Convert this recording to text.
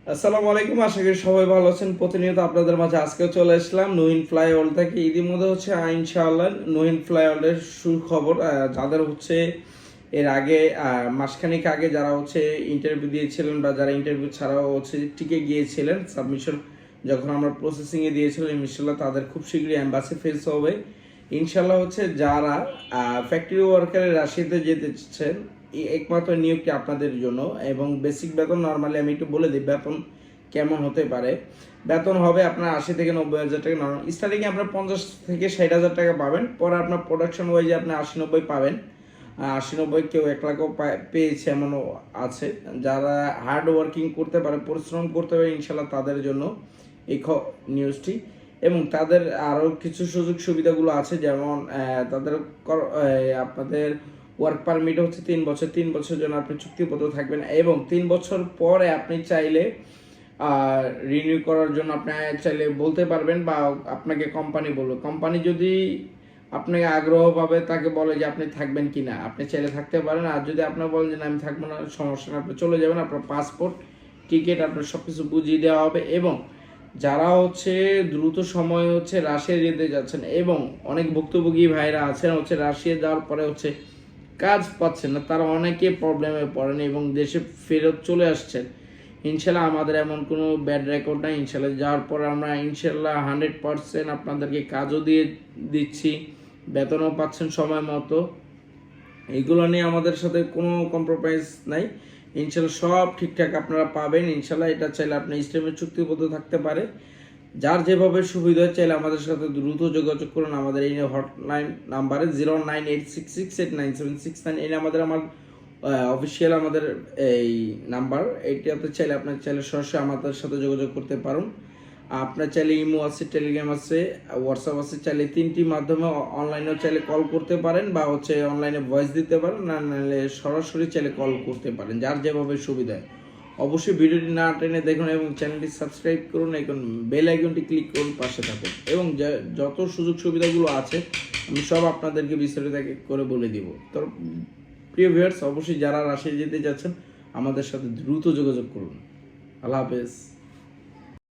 আসসালামু আলাইকুম, আশা করি সবাই ভালো আছেন। প্রতিনিয়ত আপনাদের মাঝে আজকেও চলে আসলাম নুহিন ফ্লাইওভার থেকে। ইতিমধ্যে হচ্ছে ইনশাআল্লাহ নুহিন ফ্লাইওভারের সুখবর। যাদের হচ্ছে এর আগে মাসখানেক আগে যারা হচ্ছে ইন্টারভিউ দিয়েছিলেন বা যারা ইন্টারভিউ ছাড়াও হচ্ছে টিকে গিয়েছিলেন, সাবমিশন যখন আমরা প্রসেসিংয়ে দিয়েছিলাম, ইনশাল্লাহ তাদের খুব শীঘ্রই এম্বাসি ফেস হবে। ইনশাল্লাহ হচ্ছে যারা ফ্যাক্টরি ওয়ার্কারের রাশিয়াতে যেতে চাচ্ছেন, একমাত্র নিয়োগটি আপনাদের জন্য। এবং বেসিক বেতন নর্মালি আমি একটু বলে দিই বেতন কেমন হতে পারে। বেতন হবে আপনার 80 থেকে 90 হাজার টাকা। নর্মাল স্টার্টিংয়ে আপনার 50 থেকে 60 হাজার টাকা পাবেন, পরে আপনার প্রোডাকশন ওয়াইজে আপনি 80-90 পাবেন। 80-90 কেউ 1 লাখও পেয়েছে এমনও আছে। যারা হার্ড ওয়ার্কিং করতে পারে, পরিশ্রম করতে পারে, ইনশাল্লাহ তাদের জন্য এই নিউজটি। এবং তাদের আরও কিছু সুযোগ সুবিধাগুলো আছে, যেমন তাদের আপনাদের ওয়ার্ক পারমিট হচ্ছে 3 বছর। 3 বছর জন্য আপনি চুক্তিবদ্ধ থাকবেন এবং 3 বছর পরে আপনি চাইলে রিনিউ করার জন্য আপনি চাইলে বলতে পারবেন, বা আপনাকে কোম্পানি বলবে। কোম্পানি যদি আপনাকে আগ্রহভাবে তাকে বলে যে আপনি থাকবেন কি না, আপনি চাইলে থাকতে পারেন। আর যদি আপনার বলেন যে না আমি থাকবো না, সমস্যা না, আপনি চলে যাবেন। আপনার পাসপোর্ট, টিকিট, আপনার সব কিছু বুঝিয়ে দেওয়া হবে। এবং যারা হচ্ছে দ্রুত সময়ে হচ্ছে রাশিয়া যেতে যাচ্ছেন এবং অনেক ভুক্তভোগী ভাইরা আছেন হচ্ছে রাশিয়া যাওয়ার পরে হচ্ছে কাজ পাচ্ছেন না, তারা অনেকে প্রবলেমে পড়েন এবং দেশে ফেরত চলে আসছেন। ইনশাল্লাহ আমাদের এমন কোনো ব্যাড রেকর্ড নাই। ইনশাল্লাহ যাওয়ার পর আমরা ইনশাল্লাহ 100% আপনাদেরকে কাজও দিয়ে দিচ্ছি, বেতনও পাচ্ছেন সময় মতো। এইগুলো নিয়ে আমাদের সাথে কোনো কম্প্রোমাইজ নাই। ইনশাল্লাহ সব ঠিকঠাক আপনারা পাবেন। ইনশাল্লাহ এটা চাইলে আপনি স্টেমে চুক্তিবদ্ধ থাকতে পারে। যার যেভাবে সুবিধা চাইলে আমাদের সাথে দ্রুত যোগাযোগ করুন আমাদের এই হটলাইন নাম্বারে 0986689769। এই আমাদের অফিসিয়াল আমাদের এই নাম্বার। এইটাতে চাইলে আপনার চাইলে সরাসরি আমাদের সাথে যোগাযোগ করতে পারুন। আপনার চাইলে ইমো আছে, টেলিগ্রাম আছে, হোয়াটসঅ্যাপ আছে। চাইলে 3টি মাধ্যমে অনলাইনেও চাইলে কল করতে পারেন, বা হচ্ছে অনলাইনে ভয়েস দিতে পারেন, না নাহলে সরাসরি চাইলে কল করতে পারেন, যার যেভাবে সুবিধা। অবশ্যই ভিডিওটি না টেনে দেখুন এবং চ্যানেলটি সাবস্ক্রাইব করুন, এখন বেল আইকনটি ক্লিক করুন, পাশে থাকুন। এবং যত সুযোগ সুবিধাগুলো আছে আমি সব আপনাদেরকে বিস্তারিত করে বলে দিব। তো প্রিয় ভিউয়ার্স, অবশ্যই যারা রাশিয়া যেতে যাচ্ছেন আমাদের সাথে দ্রুত যোগাযোগ করুন। আল্লাহ হাফেজ।